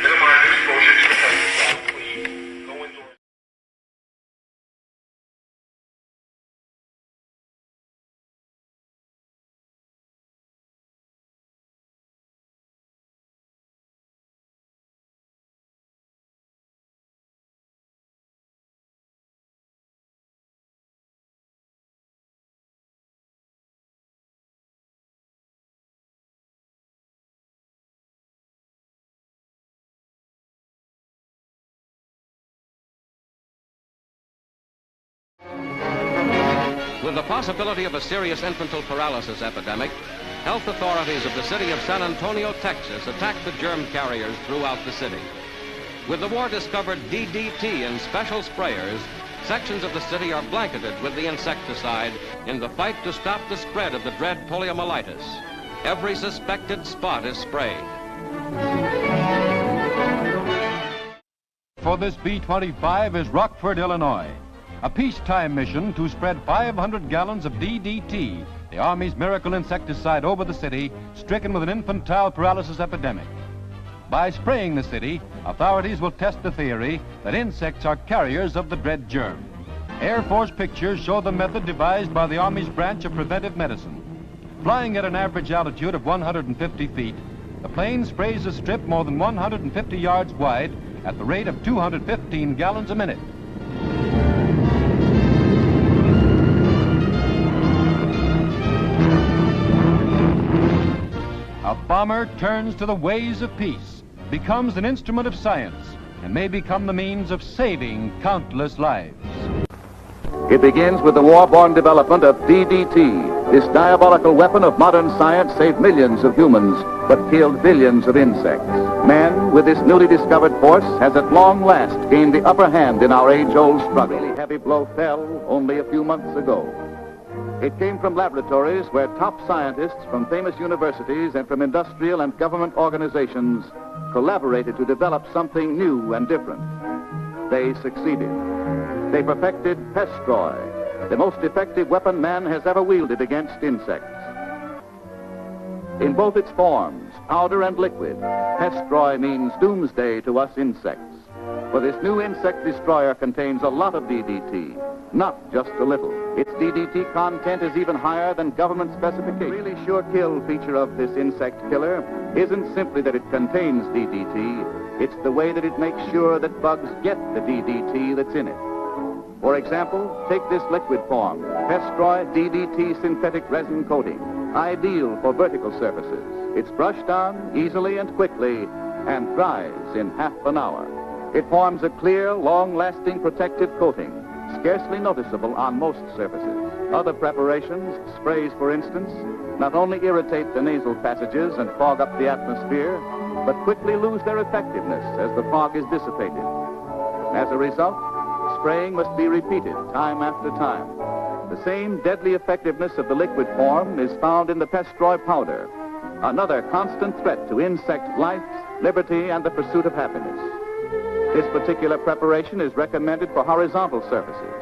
minimize exposure to pesticides, please go indoors. With the possibility of a serious infantile paralysis epidemic, health authorities of the city of San Antonio, Texas, attacked the germ carriers throughout the city. With the war-discovered DDT in special sprayers, sections of the city are blanketed with the insecticide in the fight to stop the spread of the dread poliomyelitis. Every suspected spot is sprayed. For this B-25 is Rockford, Illinois. A peacetime mission to spread 500 gallons of DDT, the Army's miracle insecticide, over the city stricken with an infantile paralysis epidemic. By spraying the city, authorities will test the theory that insects are carriers of the dread germ. Air Force pictures show the method devised by the Army's branch of preventive medicine. Flying at an average altitude of 150 feet, the plane sprays a strip more than 150 yards wide at the rate of 215 gallons a minute. A bomber turns to the ways of peace, becomes an instrument of science, and may become the means of saving countless lives. It begins with the war-born development of DDT. This diabolical weapon of modern science saved millions of humans, but killed billions of insects. Man, with this newly discovered force, has at long last gained the upper hand in our age-old struggle. A really heavy blow fell only a few months ago. It came from laboratories where top scientists from famous universities and from industrial and government organizations collaborated to develop something new and different. They succeeded. They perfected Pestroy, the most effective weapon man has ever wielded against insects. In both its forms, powder and liquid, Pestroy means doomsday to us insects. For this new insect destroyer contains a lot of DDT, not just a little. Its DDT content is even higher than government specification. The really sure kill feature of this insect killer isn't simply that it contains DDT, it's the way that it makes sure that bugs get the DDT that's in it. For example, take this liquid form, Pestroy DDT synthetic resin coating, ideal for vertical surfaces. It's brushed on easily and quickly and dries in half an hour. It forms a clear, long-lasting protective coating, scarcely noticeable on most surfaces. Other preparations, sprays for instance, not only irritate the nasal passages and fog up the atmosphere, but quickly lose their effectiveness as the fog is dissipated. As a result, spraying must be repeated time after time. The same deadly effectiveness of the liquid form is found in the Pestroy powder, another constant threat to insect life, liberty, and the pursuit of happiness. This particular preparation is recommended for horizontal surfaces.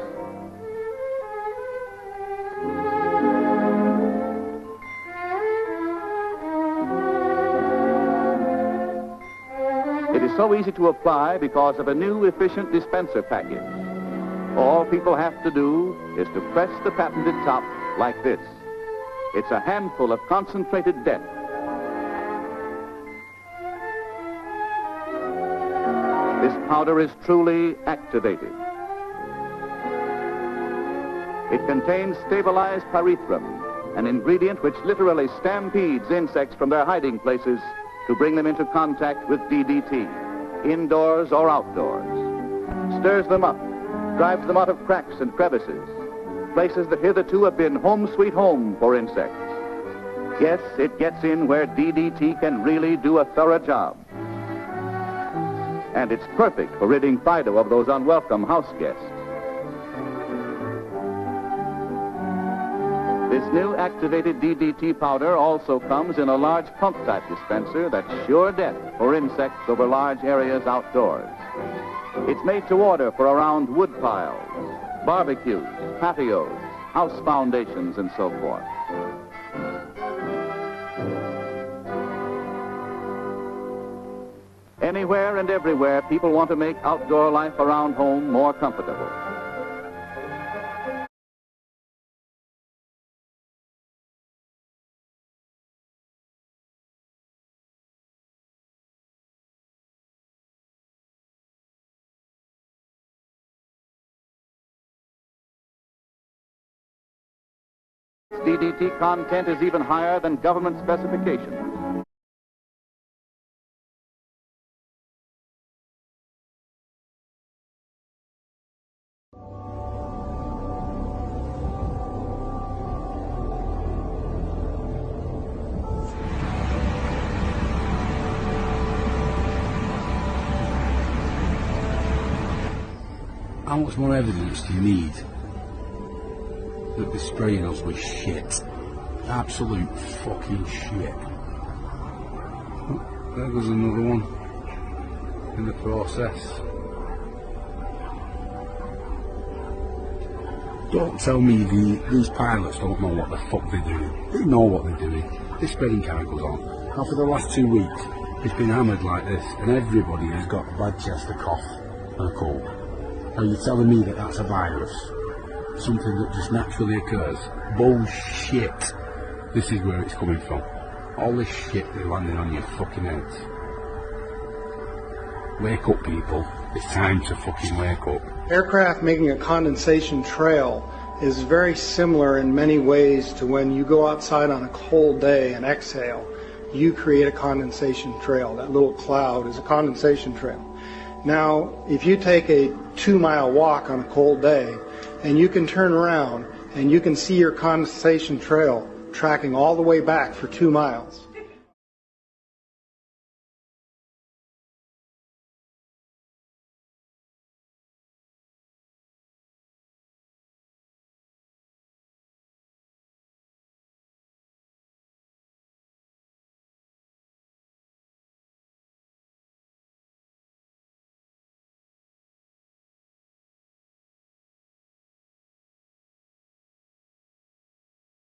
It is so easy to apply because of a new efficient dispenser package. All people have to do is to press the patented top like this. It's a handful of concentrated death. This powder is truly activated. It contains stabilized pyrethrum, an ingredient which literally stampedes insects from their hiding places to bring them into contact with DDT, indoors or outdoors. Stirs them up, drives them out of cracks and crevices, places that hitherto have been home sweet home for insects. Yes, it gets in where DDT can really do a thorough job. And it's perfect for ridding Fido of those unwelcome house guests. This new activated DDT powder also comes in a large pump-type dispenser that's sure death for insects over large areas outdoors. It's made to order for around wood piles, barbecues, patios, house foundations, and so forth. Anywhere and everywhere, people want to make outdoor life around home more comfortable. DDT content is even higher than government specifications. How much more evidence do you need that they're spraying us with shit? Absolute fucking shit. Oh, there goes another one in the process. Don't tell me these pilots don't know what the fuck they're doing. They know what they're doing. They're spreading chemicals on. Now for the last 2 weeks, it's been hammered like this, and everybody has got a bad chest, a cough, and a cold. Now you're telling me that that's a virus? Something that just naturally occurs? Bullshit. This is where it's coming from. All this shit that's landing on your fucking heads. Wake up, people. It's time to fucking wake up. Aircraft making a condensation trail is very similar in many ways to when you go outside on a cold day and exhale. You create a condensation trail. That little cloud is a condensation trail. Now, if you take a 2-mile walk on a cold day, and you can turn around and you can see your condensation trail tracking all the way back for 2 miles.